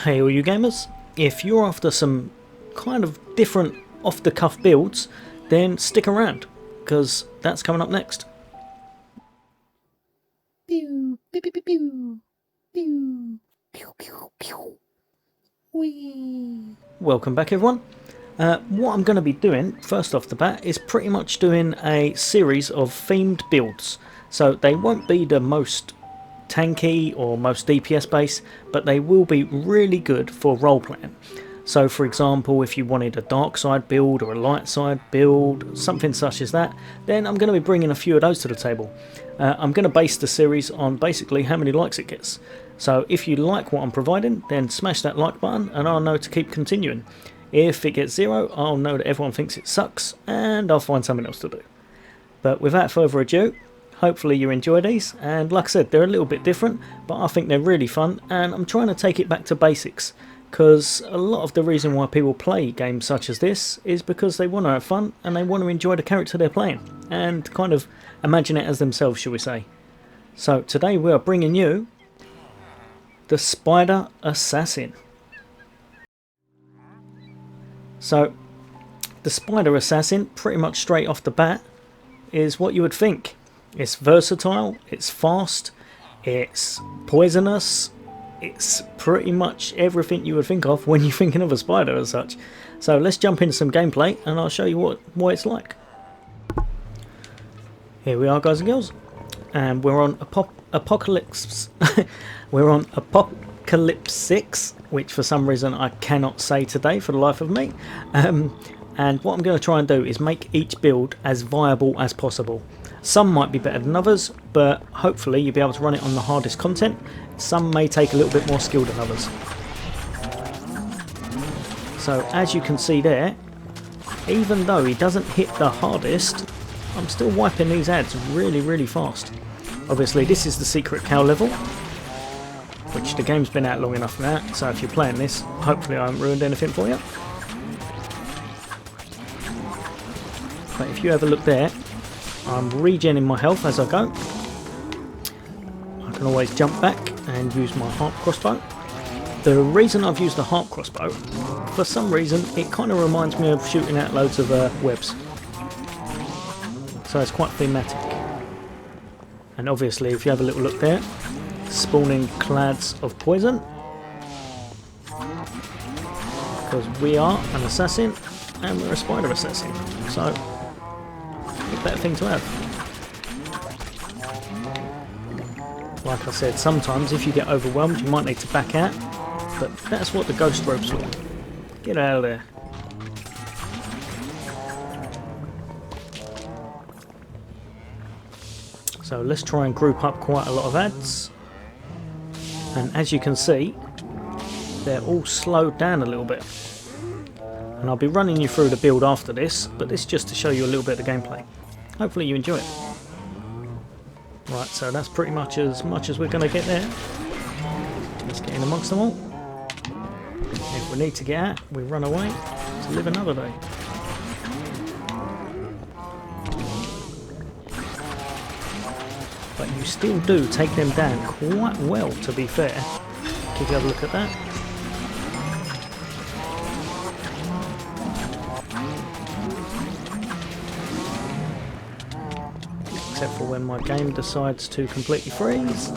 Hey all you gamers, if you're after some kind of different off the cuff builds, then stick around, because that's coming up next. Pew, pew, pew, pew, pew. Pew, pew, pew, pew. Whee. Welcome back everyone. What I'm going to be doing, first off the bat, is pretty much doing a series of themed builds. So they won't be the most tanky or most DPS based, but they will be really good for role playing. So for example, if you wanted a dark side build or a light side build, something such as that, then I'm going to be bringing a few of those to the table. I'm going to base the series on basically how many likes it gets. So if you like what I'm providing, then smash that like button and I'll know to keep continuing. If it gets 0, I'll know that everyone thinks it sucks and I'll find something else to do. But without further ado, hopefully you enjoy these, and like I said, they're a little bit different, but I think they're really fun, and I'm trying to take it back to basics, because a lot of the reason why people play games such as this is because they want to have fun and they want to enjoy the character they're playing, and kind of imagine it as themselves, shall we say. So today we are bringing you the Spider Assassin. So the Spider Assassin, pretty much straight off the bat, is what you would think. It's versatile, it's fast, it's poisonous, it's pretty much everything you would think of when you're thinking of a spider as such. So let's jump into some gameplay and I'll show you what it's like. Here we are, guys and girls, and we're on Apocalypse. We're on Apocalypse 6, which for some reason I cannot say today for the life of me. And what I'm going to try and do is make each build as viable as possible. Some might be better than others, but hopefully you'll be able to run it on the hardest content. Some may take a little bit more skill than others. So as you can see there, even though he doesn't hit the hardest, I'm still wiping these ads really fast. Obviously this is the secret cow level, which the game's been out long enough now, so if you're playing this, hopefully I haven't ruined anything for you. But if you have a look there, I'm regenerating my health as I go. I can always jump back and use my harp crossbow. The reason I've used the harp crossbow, for some reason, it kind of reminds me of shooting out loads of webs. So it's quite thematic. And obviously, if you have a little look there, spawning clads of poison. Because we are an assassin and we're a spider assassin. So a better thing to have. Like I said, sometimes if you get overwhelmed you might need to back out, but that's what the ghost rope's for. Get out of there. So let's try and group up quite a lot of ads, and as you can see they're all slowed down a little bit. And I'll be running you through the build after this, but this is just to show you a little bit of the gameplay. Hopefully you enjoy it. Right, so that's pretty much as we're going to get there. Let's get in amongst them all. If we need to get out, we run away to live another day. But you still do take them down quite well, to be fair. If you have a look at that. Except for when my game decides to completely freeze.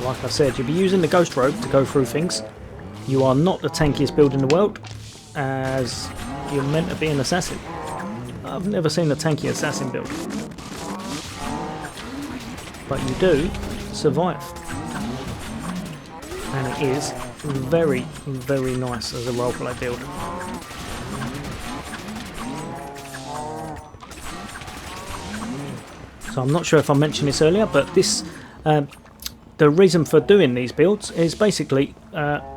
Like I said, you'll be using the ghost rope to go through things. You are not the tankiest build in the world, as you're meant to be an assassin. I've never seen a tanky assassin build. But you do survive. And it is very nice as a roleplay build. So I'm not sure if I mentioned this earlier, but this, the reason for doing these builds is basically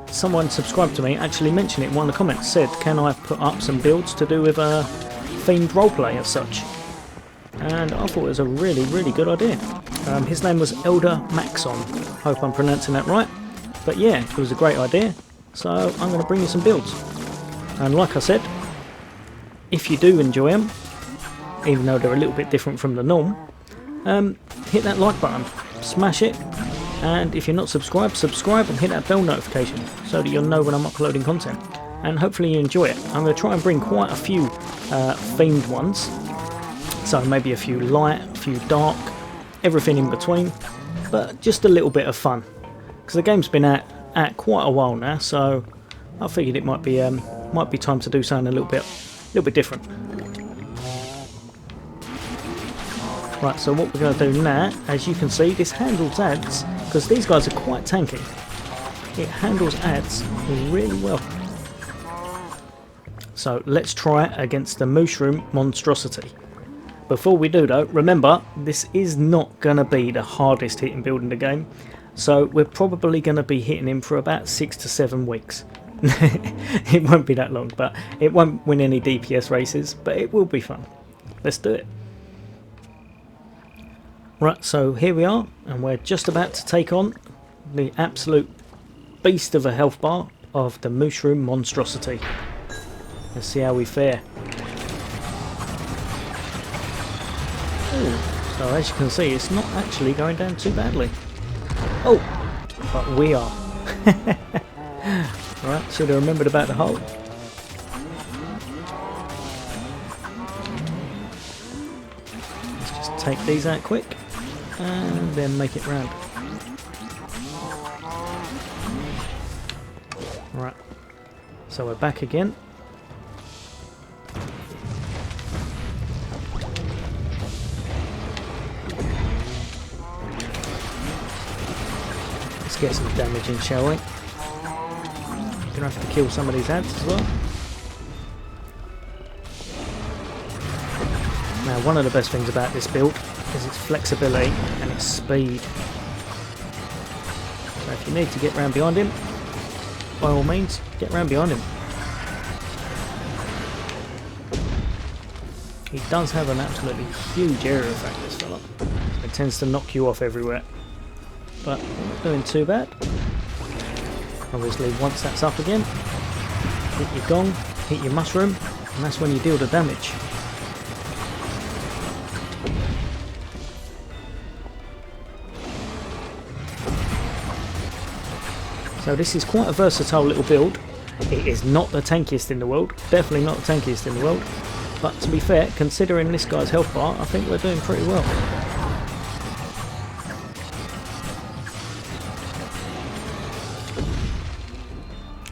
someone subscribed to me actually mentioned it in one of the comments, said can I put up some builds to do with themed roleplay as such, and I thought it was a really good idea. His name was Elder Maxon, hope I'm pronouncing that right, but yeah, it was a great idea, so I'm going to bring you some builds. And like I said, if you do enjoy them, even though they're a little bit different from the norm, hit that like button, smash it, and if you're not subscribed, subscribe and hit that bell notification so that you'll know when I'm uploading content. And hopefully you enjoy it. I'm going to try and bring quite a few themed ones, so maybe a few light, a few dark, everything in between, but just a little bit of fun, because the game's been out quite a while now, so I figured it might be time to do something a little bit different. Right, so what we're going to do now, as you can see, this handles ads, because these guys are quite tanky. It handles ads really well. So let's try it against the Mushroom Monstrosity. Before we do though, remember, this is not going to be the hardest hitting build in the game, so we're probably going to be hitting him for about 6 to 7 weeks. It won't be that long, but it won't win any DPS races, but it will be fun. Let's do it. Right, so here we are, and we're just about to take on the absolute beast of a health bar of the Mushroom Monstrosity. Let's see how we fare. Ooh, so as you can see, it's not actually going down too badly. Oh, but we are. Right, should have remembered about the hole. Let's just take these out quick and then make it round. Right, so we're back again. Let's get some damage in, shall we? Gonna have to kill some of these ads as well. Now, one of the best things about this build is its flexibility and its speed. So if you need to get round behind him, by all means, get round behind him. He does have an absolutely huge area effect, this fella. It tends to knock you off everywhere. But not doing too bad. Obviously, once that's up again, hit your gong, hit your mushroom, and that's when you deal the damage. So this is quite a versatile little build. It is not the tankiest in the world, definitely not the tankiest in the world, but to be fair, considering this guy's health bar, I think we're doing pretty well.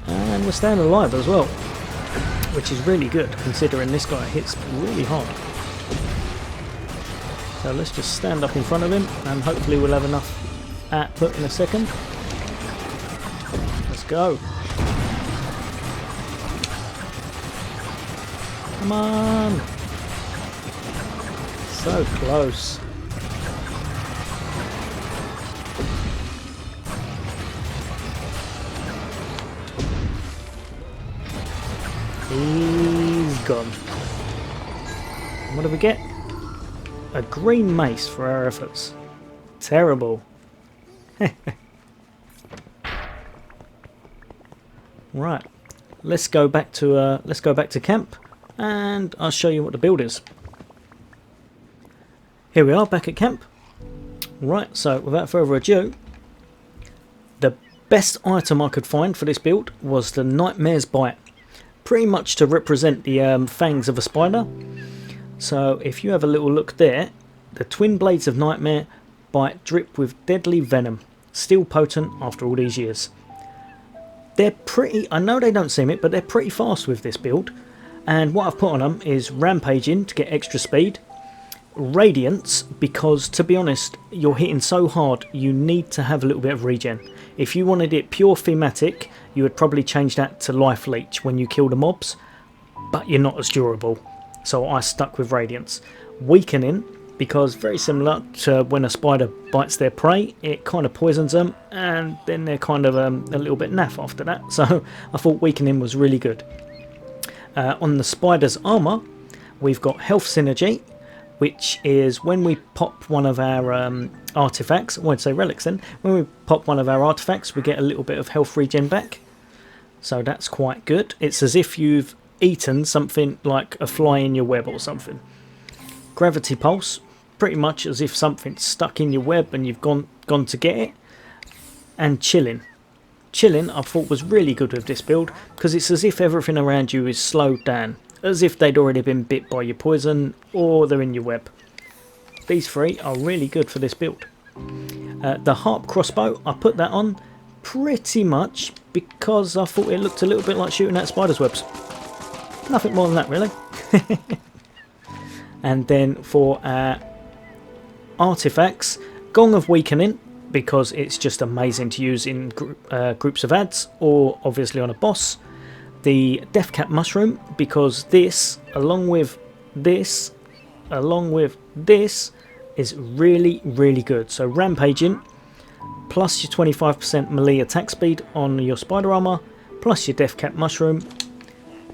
And we're staying alive as well, which is really good considering this guy hits really hard. So let's just stand up in front of him and hopefully we'll have enough output in a second. Let's go. Come on. So close. He's gone. What do we get? A green mace for our efforts. Terrible. Right. Let's go back to camp, and I'll show you what the build is. Here we are back at camp. Right. So without further ado, the best item I could find for this build was the Nightmare's Bite. Pretty much to represent the fangs of a spider. So if you have a little look there, the twin blades of Nightmare Bite drip with deadly venom, still potent after all these years. They're pretty, I know they don't seem it, but they're pretty fast with this build. And what I've put on them is Rampaging to get extra speed, Radiance because, to be honest, you're hitting so hard you need to have a little bit of regen. If you wanted it pure thematic, you would probably change that to Life Leech when you kill the mobs, but you're not as durable, so I stuck with Radiance. Weakening because, very similar to when a spider bites their prey, it kind of poisons them and then they're kind of a little bit naff after that, so I thought Weakening was really good. On the spider's armour, we've got Health Synergy, which is when we pop one of our artifacts, I won't say relics then, when we pop one of our artifacts we get a little bit of health regen back, so that's quite good. It's as if you've eaten something like a fly in your web or something. Gravity Pulse, pretty much as if something's stuck in your web and you've gone to get it. And chilling. Chilling I thought was really good with this build, because it's as if everything around you is slowed down, as if they'd already been bit by your poison or they're in your web. These three are really good for this build. The harp crossbow, I put that on pretty much because I thought it looked a little bit like shooting at spiders' webs. Nothing more than that really. And then for artifacts, Gong of Weakening, because it's just amazing to use in groups of ads or obviously on a boss. The Deathcap Mushroom, because this, along with this, is really, really good. So Rampaging, plus your 25% melee attack speed on your spider armor, plus your Deathcap Mushroom,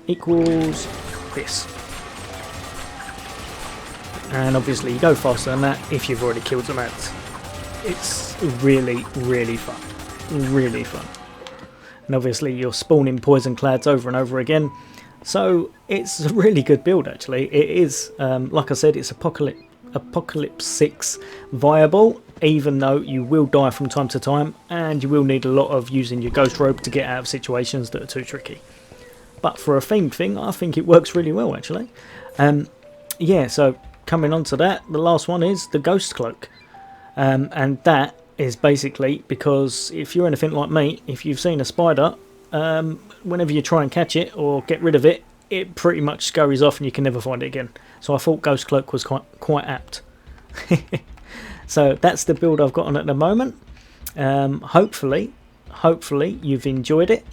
equals this. And obviously you go faster than that if you've already killed some ants. It's really, really fun. Really fun. And obviously you're spawning poison clads over and over again. So it's a really good build actually. It is, like I said, it's Apocalypse 6 viable, even though you will die from time to time and you will need a lot of using your ghost robe to get out of situations that are too tricky. But for a themed thing, I think it works really well actually. Yeah, so coming on to that, the last one is the Ghost Cloak. And that is basically because if you're anything like me, if you've seen a spider, whenever you try and catch it or get rid of it, it pretty much scurries off and you can never find it again. So I thought Ghost Cloak was quite apt. So that's the build I've got on at the moment. Hopefully you've enjoyed it.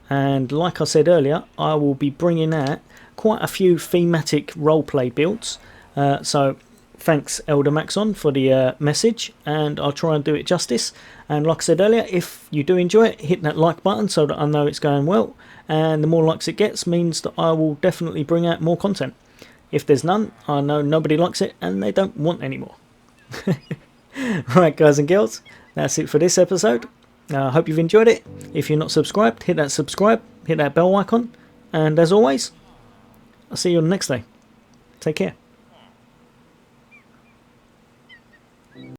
And like I said earlier, I will be bringing out quite a few thematic roleplay builds. So thanks Elder Maxon for the message, and I'll try and do it justice. And like I said earlier, if you do enjoy it, hit that like button so that I know it's going well, and the more likes it gets means that I will definitely bring out more content. If there's none, I know nobody likes it and they don't want any more. Right guys and girls, that's it for this episode. I hope you've enjoyed it. If you're not subscribed, hit that subscribe, hit that bell icon, and as always, I'll see you on the next day. Take care.